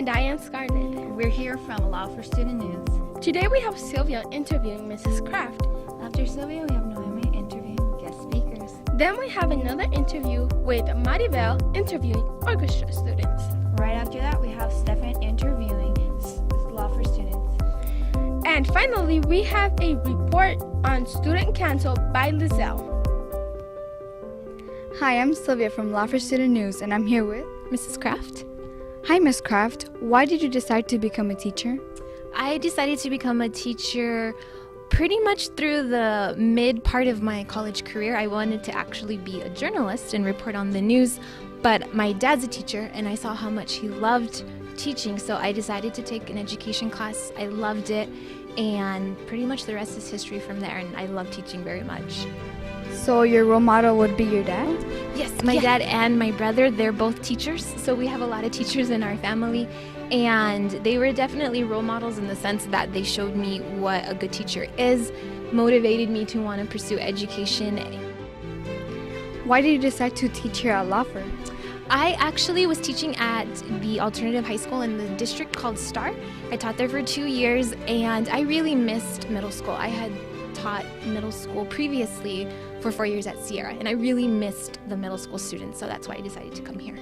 And I am Scarlett. We're here from Lauffer Student News. Today we have Sylvia interviewing Mrs. Kraft. After Sylvia, we have Noemi interviewing guest speakers. Then we have another interview with Maribel interviewing orchestra students. Right after that, we have Stefan interviewing Lauffer students. And finally, we have a report on student council by Lizelle. Hi, I'm Sylvia from Lauffer Student News, and I'm here with Mrs. Kraft. Hi, Ms. Kraft. Why did you decide to become a teacher? I decided to become a teacher pretty much through the mid part of my college career. I wanted to actually be a journalist and report on the news, but my dad's a teacher and I saw how much he loved teaching, so I decided to take an education class. I loved it, and pretty much the rest is history from there, and I love teaching very much. So your role model would be your dad? Yes, my dad and my brother, they're both teachers, so we have a lot of teachers in our family, and they were definitely role models in the sense that they showed me what a good teacher is, motivated me to want to pursue education. Why did you decide to teach here at Lauffer? I actually was teaching at the alternative high school in the district called Star. I taught there for 2 years, and I really missed middle school. I had taught middle school previously for 4 years at Sierra, and I really missed the middle school students, so that's why I decided to come here.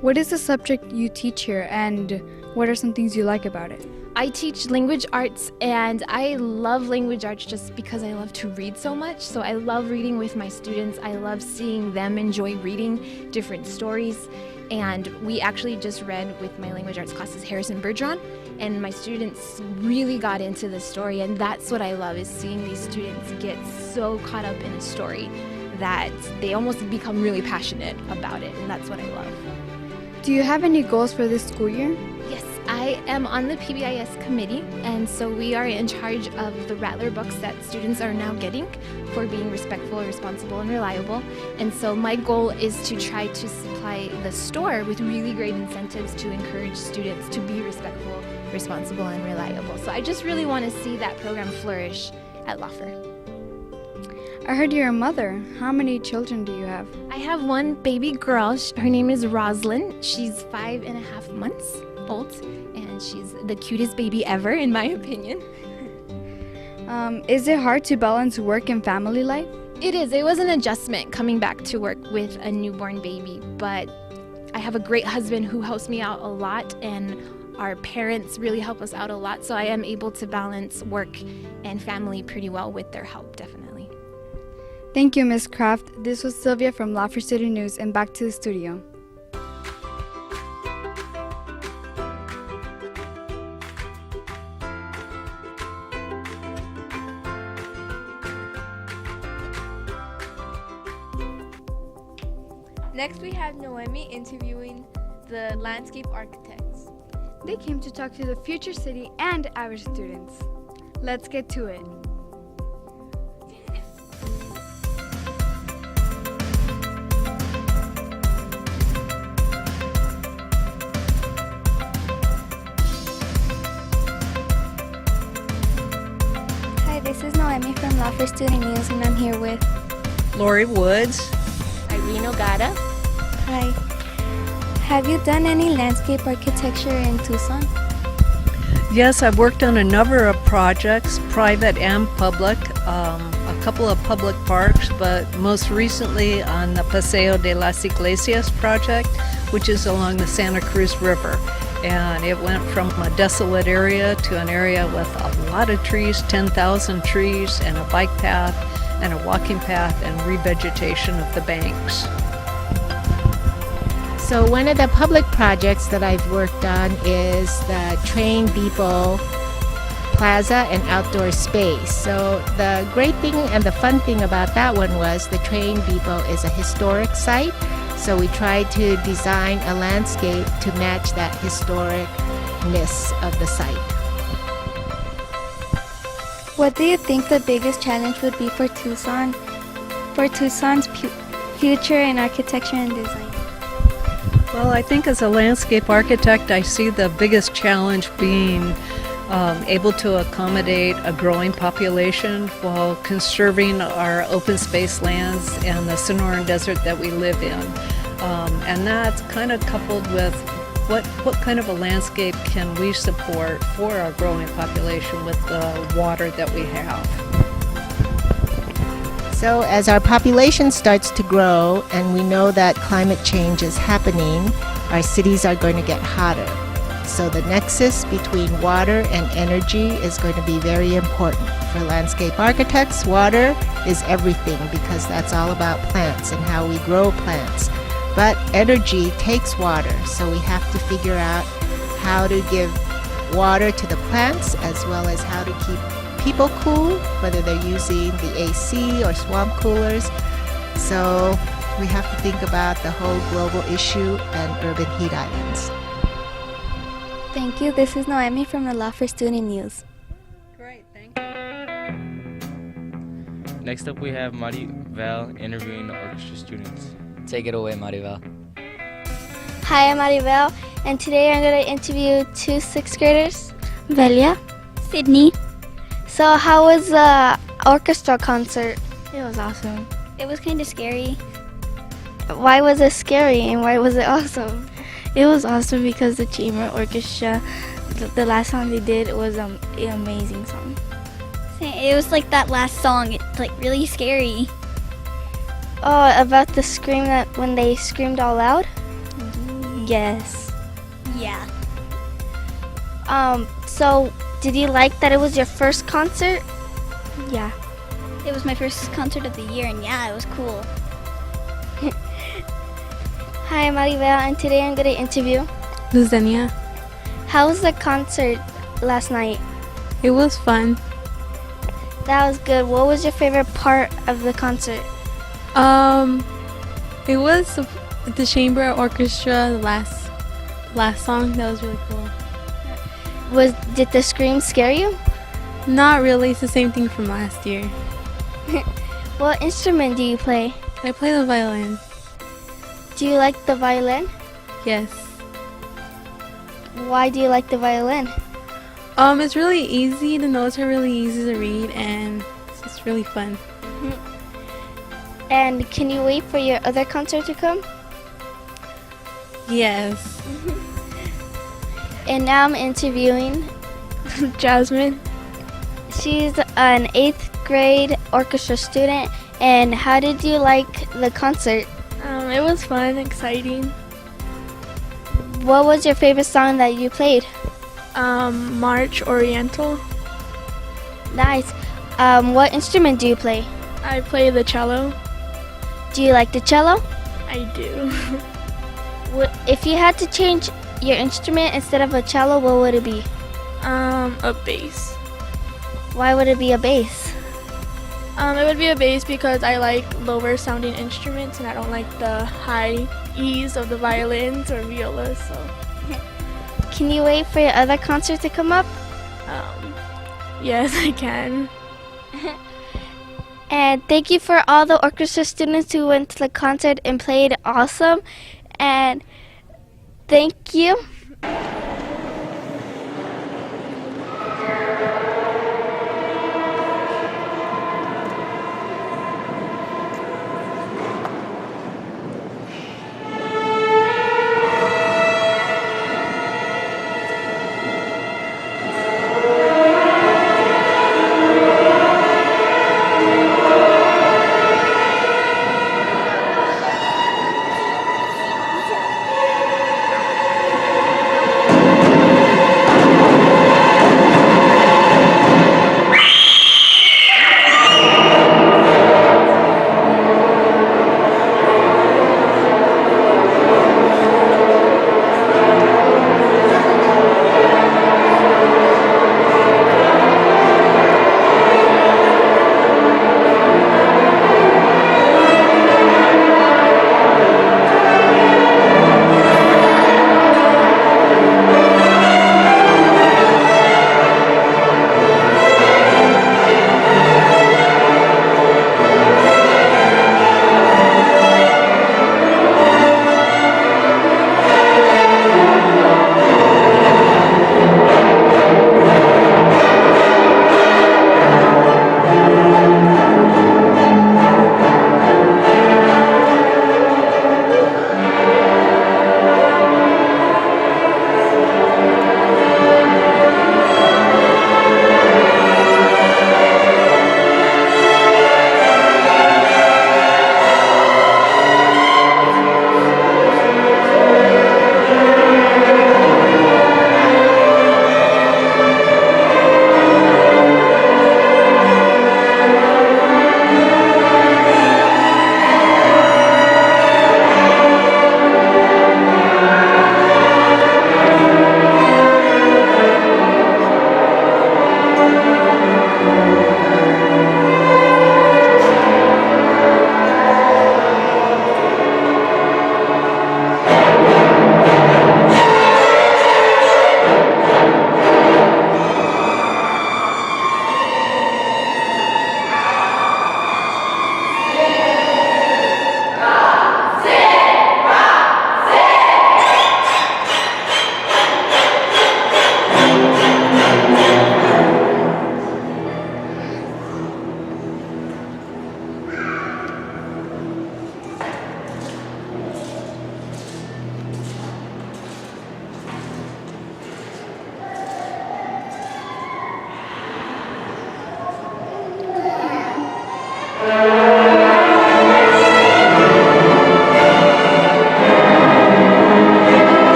What is the subject you teach here, and what are some things you like about it? I teach language arts, and I love language arts just because I love to read so much. So I love reading with my students. I love seeing them enjoy reading different stories. And we actually just read with my language arts classes Harrison Bergeron, and my students really got into the story, and that's what I love, is seeing these students get so caught up in a story that they almost become really passionate about it, and that's what I love. Do you have any goals for this school year? Yes, I am on the PBIS committee, and so we are in charge of the Rattler books that students are now getting for being respectful, responsible, and reliable. And so my goal is to try to supply the store with really great incentives to encourage students to be respectful, responsible, and reliable. So I just really want to see that program flourish at Lauffer. I heard you're a mother. How many children do you have? I have one baby girl. Her name is Roslyn. She's 5.5 months old, and she's the cutest baby ever, in my opinion. Is it hard to balance work and family life? It is. It was an adjustment coming back to work with a newborn baby, but I have a great husband who helps me out a lot, and our parents really help us out a lot, so I am able to balance work and family pretty well with their help, definitely. Thank you, Ms. Kraft. This was Sylvia from Lauffer Student News, and back to the studio. Next we have Noemi interviewing the landscape architects. They came to talk to the future city and our students. Let's get to it. Hi, this is Noemi from Lauffer Student News, and I'm here with Lori Woods. Irene Ogata. Hi. Have you done any landscape architecture in Tucson? Yes, I've worked on a number of projects, private and public, a couple of public parks, but most recently on the Paseo de las Iglesias project, which is along the Santa Cruz River. And it went from a desolate area to an area with a lot of trees, 10,000 trees, and a bike path and a walking path and revegetation of the banks. So one of the public projects that I've worked on is the train depot plaza and outdoor space. So the great thing and the fun thing about that one was the train depot is a historic site. So we tried to design a landscape to match that historicness of the site. What do you think the biggest challenge would be for Tucson's future in architecture and design? Well, I think as a landscape architect, I see the biggest challenge being able to accommodate a growing population while conserving our open space lands and the Sonoran Desert that we live in. And that's kind of coupled with what kind of a landscape can we support for our growing population with the water that we have? So as our population starts to grow and we know that climate change is happening, our cities are going to get hotter. So the nexus between water and energy is going to be very important. For landscape architects, water is everything because that's all about plants and how we grow plants. But energy takes water, so we have to figure out how to give water to the plants as well as how to keep people cool, whether they're using the AC or swamp coolers. So we have to think about the whole global issue and urban heat islands. Thank you. This is Noemi from the Lauffer Student News. Great, thank you. Next up, we have Maribel interviewing the orchestra students. Take it away, Maribel. Hi, I'm Maribel, and today I'm going to interview two sixth graders. Velia. Sydney. So how was the orchestra concert? It was awesome. It was kind of scary. Why was it scary and why was it awesome? It was awesome because the chamber orchestra, the last song they did was an amazing song. It was like that last song. It's like really scary. Oh, about the scream that when they screamed all loud? Yes. Yeah. So did you like that it was your first concert? Yeah. It was my first concert of the year, and yeah, it was cool. Hi, I'm Maribel, and today I'm going to interview Luzenia. How was the concert last night? It was fun. That was good. What was your favorite part of the concert? It was the chamber orchestra, the last song. That was really cool. Did the scream scare you? Not really. It's the same thing from last year. What instrument do you play? I play the violin. Do you like the violin? Yes. Why do you like the violin? It's really easy. The notes are really easy to read, and it's just really fun. And can you wait for your other concert to come? Yes. And now I'm interviewing Jasmine. She's an 8th grade orchestra student. And how did you like the concert? It was fun, exciting. What was your favorite song that you played? March Oriental. Nice. What instrument do you play? I play the cello. Do you like the cello? I do. If you had to change your instrument instead of a cello, what would it be? A bass. Why would it be a bass? It would be a bass because I like lower sounding instruments and I don't like the high E's of the violins or violas. So. Can you wait for your other concert to come up? Yes, I can. And thank you for all the orchestra students who went to the concert and played awesome. And thank you.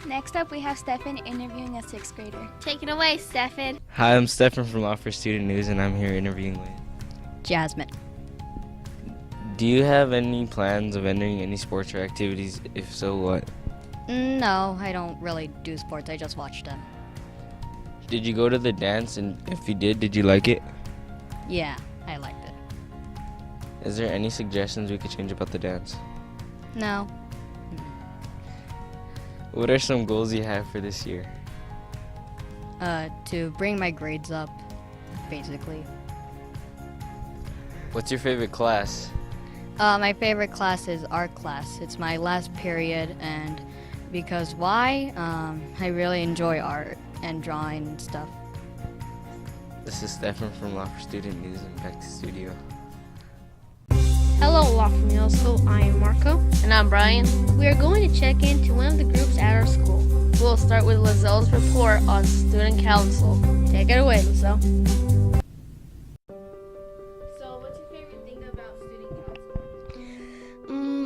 Next up, we have Stefan interviewing a 6th grader. Take it away, Stefan. Hi, I'm Stefan from Lauffer Student News, and I'm here interviewing with. Jasmine. Do you have any plans of entering any sports or activities? If so, what? No, I don't really do sports. I just watch them. Did you go to the dance, and if you did you like it? Yeah, I liked it. Is there any suggestions we could change about the dance? No. What are some goals you have for this year? To bring my grades up, basically. What's your favorite class? My favorite class is art class. It's my last period, and because why? I really enjoy art and drawing and stuff. This is Stefan from Lauffer Student News, and back to studio. Hello, Lauffer Middle School. I am Marco. And I'm Brian. We are going to check into one of the groups at our school. We'll start with Lazelle's report on student council. Take it away, Lizelle. So, what's your favorite thing about student council?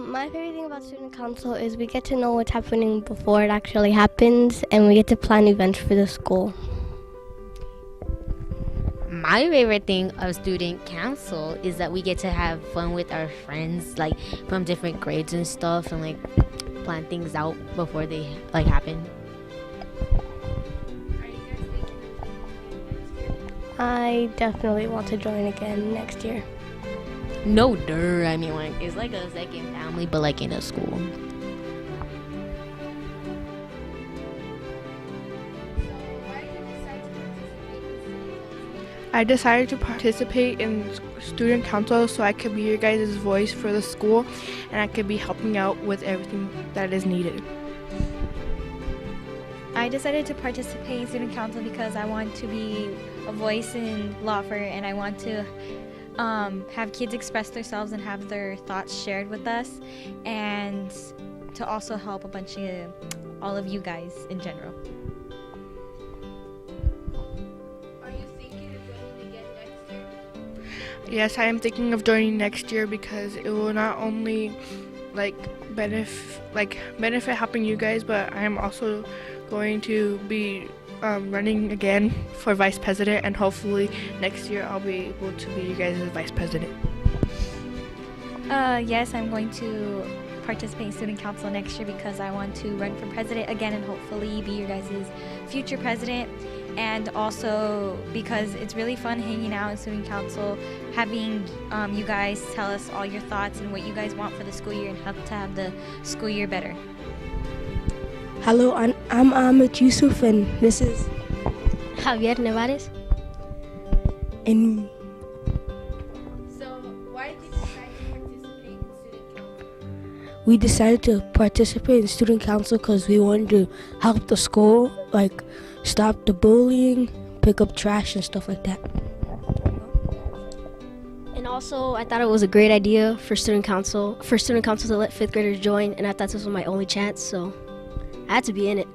My favorite thing about student council is we get to know what's happening before it actually happens, and we get to plan events for the school. My favorite thing of student council is that we get to have fun with our friends, like from different grades and stuff, and like plan things out before they like happen. I definitely want to join again next year. No, I mean, like it's like a second family, but like in a school. I decided to participate in student council so I could be your guys' voice for the school, and I could be helping out with everything that is needed. I decided to participate in student council because I want to be a voice in Lauffer, and I want to have kids express themselves and have their thoughts shared with us, and to also help a bunch of all of you guys in general. Yes, I am thinking of joining next year because it will not only benefit helping you guys, but I am also going to be running again for vice president, and hopefully next year I'll be able to be you guys' vice president. Yes, I'm going to participate in student council next year because I want to run for president again and hopefully be your guys' future president. And also because it's really fun hanging out in student council, having you guys tell us all your thoughts and what you guys want for the school year and help to have the school year better. Hello, I'm Ahmed Yusuf, and this is Javier Nevares. And So, why did you decide to participate in student council? we decided to participate in student council because we wanted to help the school, like stop the bullying, pick up trash and stuff like that. And also, I thought it was a great idea for student council to let 5th graders join, and I thought this was my only chance, so I had to be in it.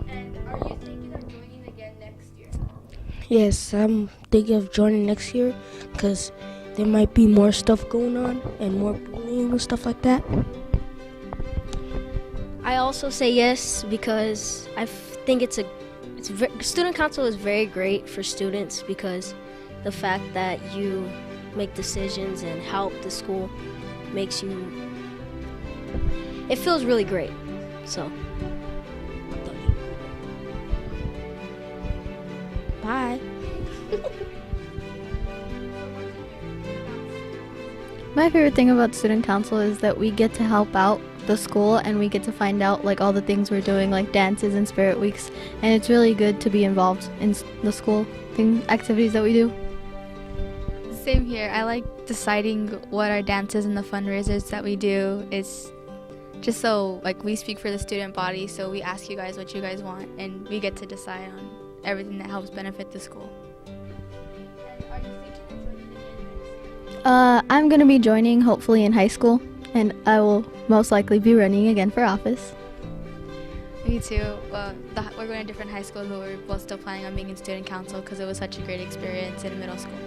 And are you thinking of joining again next year? Yes, I'm thinking of joining next year because there might be more stuff going on and more bullying and stuff like that. I also say yes because I think student council is very great for students because the fact that you make decisions and help the school makes you, it feels really great. So, bye. My favorite thing about student council is that we get to help out the school and we get to find out like all the things we're doing, like dances and spirit weeks, and it's really good to be involved in the school activities that we do. Same here. I like deciding what our dances and the fundraisers that we do. It's just so like we speak for the student body, so we ask you guys what you guys want and we get to decide on everything that helps benefit the school. I'm going to be joining hopefully in high school, and I will most likely be running again for office. Me too. We're going to different high schools, but we're both still planning on being in student council because it was such a great experience in middle school.